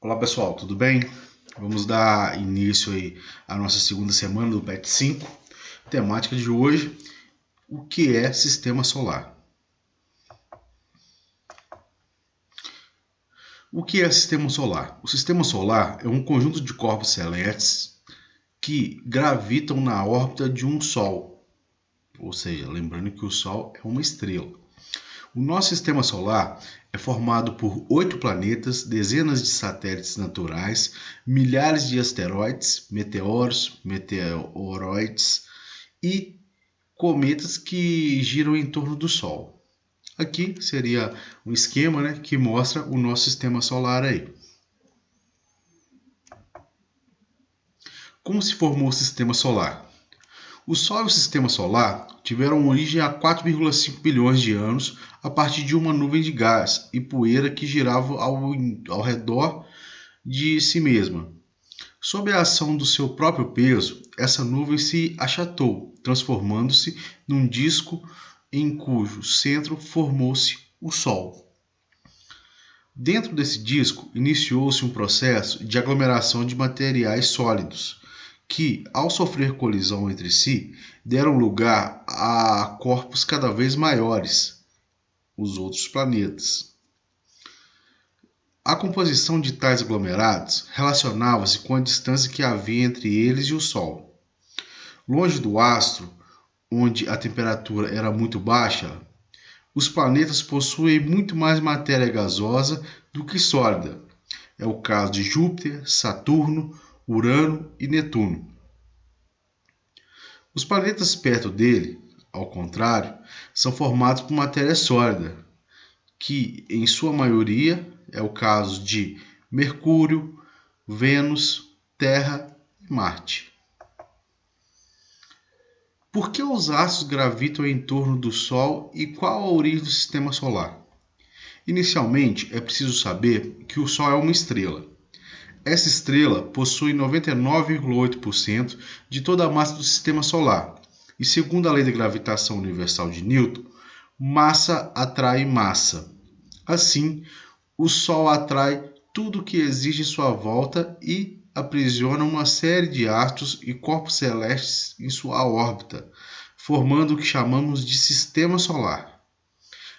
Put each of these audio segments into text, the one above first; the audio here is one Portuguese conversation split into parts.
Olá pessoal, tudo bem? Vamos dar início aí à nossa segunda semana do PET 5. Temática de hoje, o que é sistema solar? O que é sistema solar? O sistema solar é um conjunto de corpos celestes que gravitam na órbita de um Sol. Ou seja, lembrando que o Sol é uma estrela. O nosso sistema solar é formado por 8 planetas, dezenas de satélites naturais, milhares de asteroides, meteoros, meteoroides e cometas que giram em torno do Sol. Aqui seria um esquema, que mostra o nosso sistema solar aí. Como se formou o sistema solar? O Sol e o Sistema Solar tiveram origem há 4,5 bilhões de anos a partir de uma nuvem de gás e poeira que girava ao redor de si mesma. Sob a ação do seu próprio peso, essa nuvem se achatou, transformando-se num disco em cujo centro formou-se o Sol. Dentro desse disco, iniciou-se um processo de aglomeração de materiais sólidos, que, ao sofrer colisão entre si, deram lugar a corpos cada vez maiores, os outros planetas. A composição de tais aglomerados relacionava-se com a distância que havia entre eles e o Sol. Longe do astro, onde a temperatura era muito baixa, os planetas possuem muito mais matéria gasosa do que sólida. É o caso de Júpiter, Saturno, Urano e Netuno. Os planetas perto dele, ao contrário, são formados por matéria sólida, que em sua maioria é o caso de Mercúrio, Vênus, Terra e Marte. Por que os astros gravitam em torno do Sol e qual a origem do sistema solar? Inicialmente, é preciso saber que o Sol é uma estrela. Essa estrela possui 99,8% de toda a massa do sistema solar, e segundo a lei da gravitação universal de Newton, massa atrai massa. Assim, o Sol atrai tudo que existe em sua volta e aprisiona uma série de astros e corpos celestes em sua órbita, formando o que chamamos de sistema solar.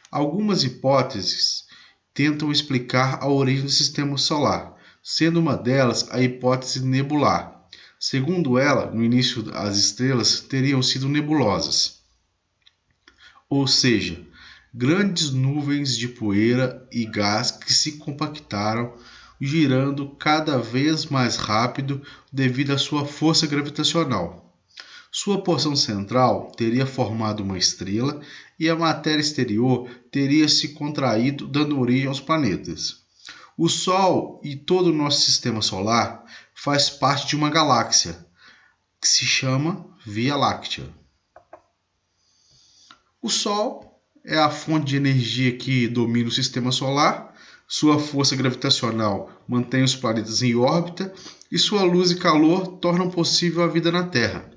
Algumas hipóteses tentam explicar a origem do sistema solar, sendo uma delas a hipótese nebular. Segundo ela, no início as estrelas teriam sido nebulosas, ou seja, grandes nuvens de poeira e gás que se compactaram, girando cada vez mais rápido devido à sua força gravitacional. Sua porção central teria formado uma estrela e a matéria exterior teria se contraído, dando origem aos planetas. O Sol e todo o nosso sistema solar faz parte de uma galáxia, que se chama Via Láctea. O Sol é a fonte de energia que domina o sistema solar, sua força gravitacional mantém os planetas em órbita e sua luz e calor tornam possível a vida na Terra.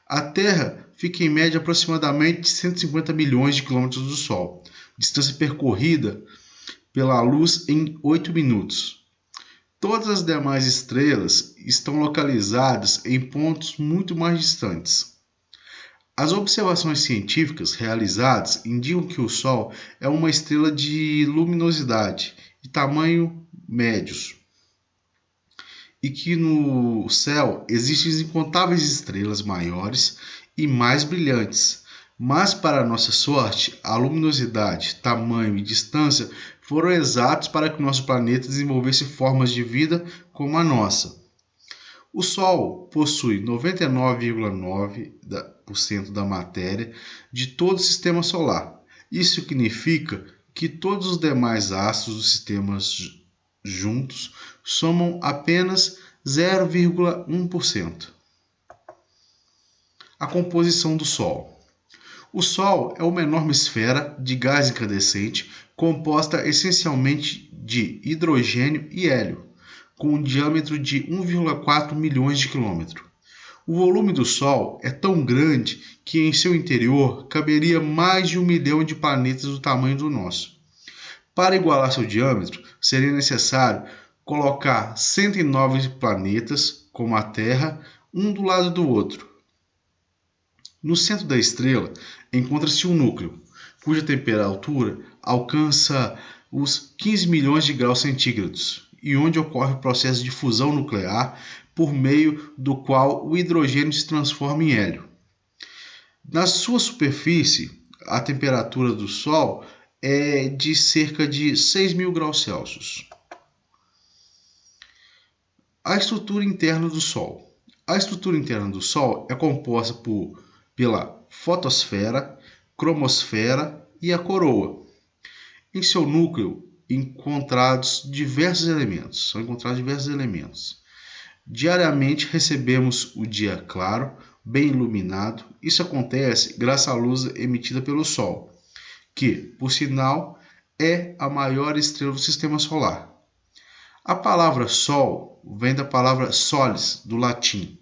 A Terra fica em média aproximadamente 150 milhões de quilômetros do Sol, distância percorrida pela luz em 8 minutos. Todas as demais estrelas estão localizadas em pontos muito mais distantes. As observações científicas realizadas indicam que o Sol é uma estrela de luminosidade e tamanho médios, e que no céu existem incontáveis estrelas maiores e mais brilhantes. Mas, para nossa sorte, a luminosidade, tamanho e distância foram exatos para que nosso planeta desenvolvesse formas de vida como a nossa. O Sol possui 99,9% da matéria de todo o sistema solar. Isso significa que todos os demais astros do sistema juntos somam apenas 0,1%. A composição do Sol. O Sol é uma enorme esfera de gás incandescente composta essencialmente de hidrogênio e hélio, com um diâmetro de 1,4 milhões de quilômetros. O volume do Sol é tão grande que em seu interior caberia mais de 1 milhão de planetas do tamanho do nosso. Para igualar seu diâmetro, seria necessário colocar 109 planetas, como a Terra, um do lado do outro. No centro da estrela encontra-se um núcleo, cuja temperatura alcança os 15 milhões de graus centígrados, e onde ocorre o processo de fusão nuclear, por meio do qual o hidrogênio se transforma em hélio. Na sua superfície, a temperatura do Sol é de cerca de 6.000 graus Celsius. A estrutura interna do Sol. A estrutura interna do Sol é composta pela fotosfera, cromosfera e a coroa. Em seu núcleo são encontrados diversos elementos. Diariamente recebemos o dia claro, bem iluminado. Isso acontece graças à luz emitida pelo Sol, que, por sinal, é a maior estrela do Sistema Solar. A palavra Sol vem da palavra solis, do latim.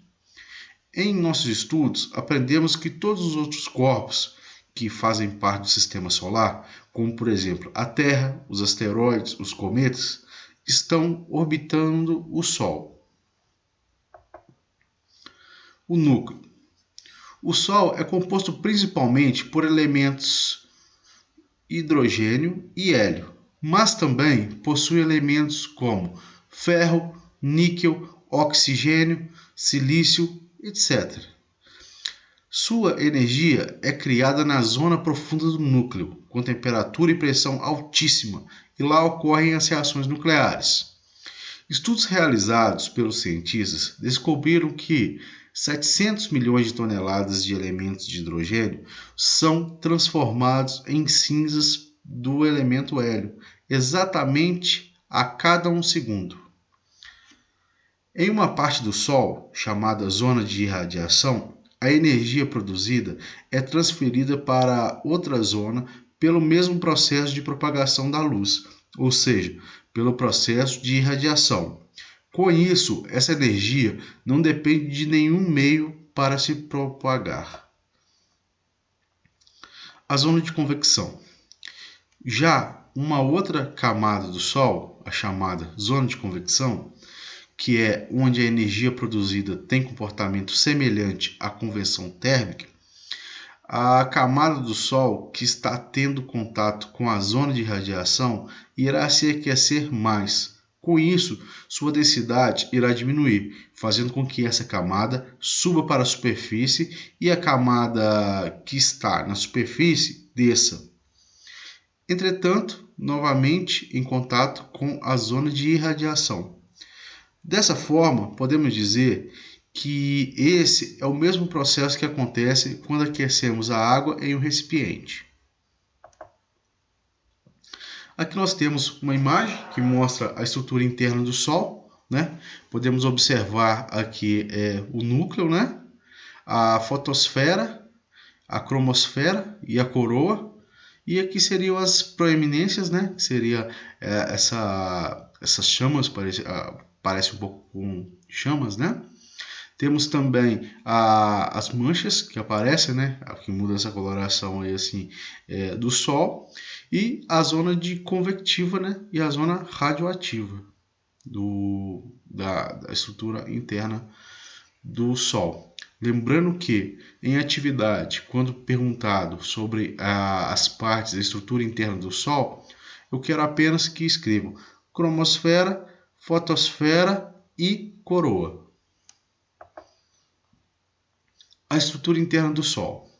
Em nossos estudos, aprendemos que todos os outros corpos que fazem parte do Sistema Solar, como por exemplo a Terra, os asteroides, os cometas, estão orbitando o Sol. O núcleo. O Sol é composto principalmente por elementos hidrogênio e hélio, mas também possui elementos como ferro, níquel, oxigênio, silício, etc. Sua energia é criada na zona profunda do núcleo, com temperatura e pressão altíssima, e lá ocorrem as reações nucleares. Estudos realizados pelos cientistas descobriram que 700 milhões de toneladas de elementos de hidrogênio são transformados em cinzas do elemento hélio, exatamente a cada 1 segundo. Em uma parte do Sol, chamada zona de irradiação, a energia produzida é transferida para outra zona pelo mesmo processo de propagação da luz, ou seja, pelo processo de irradiação. Com isso, essa energia não depende de nenhum meio para se propagar. A zona de convecção. Já uma outra camada do Sol, a chamada zona de convecção, que é onde a energia produzida tem comportamento semelhante à convecção térmica, a camada do Sol que está tendo contato com a zona de radiação irá se aquecer mais. Com isso, sua densidade irá diminuir, fazendo com que essa camada suba para a superfície e a camada que está na superfície desça. Entretanto, novamente em contato com a zona de irradiação. Dessa forma, podemos dizer que esse é o mesmo processo que acontece quando aquecemos a água em um recipiente. Aqui nós temos uma imagem que mostra a estrutura interna do Sol, né? Podemos observar aqui o núcleo, né? A fotosfera, a cromosfera e a coroa. E aqui seriam as proeminências, né? Que seria essas chamas, parece um pouco com chamas, né? Temos também as manchas que aparecem, né? Que muda essa coloração aí, assim, do Sol. E a zona de convectiva, né? E a zona radioativa da estrutura interna do Sol. Lembrando que, em atividade, quando perguntado sobre as partes da estrutura interna do Sol, eu quero apenas que escrevam cromosfera, fotosfera e coroa. A estrutura interna do Sol.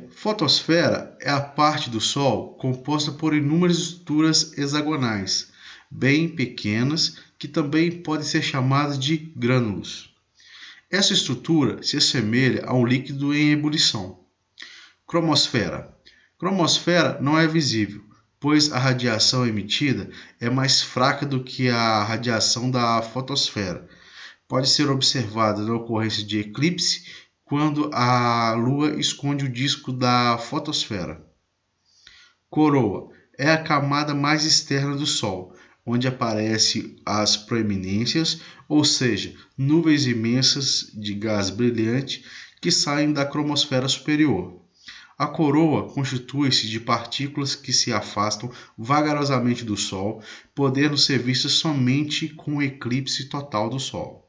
Fotosfera é a parte do Sol composta por inúmeras estruturas hexagonais, bem pequenas, que também podem ser chamadas de grânulos. Essa estrutura se assemelha a um líquido em ebulição. Cromosfera. Cromosfera não é visível, pois a radiação emitida é mais fraca do que a radiação da fotosfera. Pode ser observada na ocorrência de eclipse, quando a Lua esconde o disco da fotosfera. Coroa é a camada mais externa do Sol, onde aparecem as proeminências, ou seja, nuvens imensas de gás brilhante que saem da cromosfera superior. A coroa constitui-se de partículas que se afastam vagarosamente do Sol, podendo ser vistas somente com o eclipse total do Sol.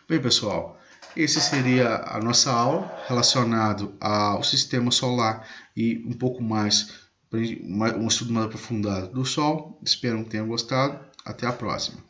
Bem, pessoal, esse seria a nossa aula relacionado ao sistema solar e um pouco mais, um estudo mais aprofundado do Sol. Espero que tenham gostado. Até a próxima.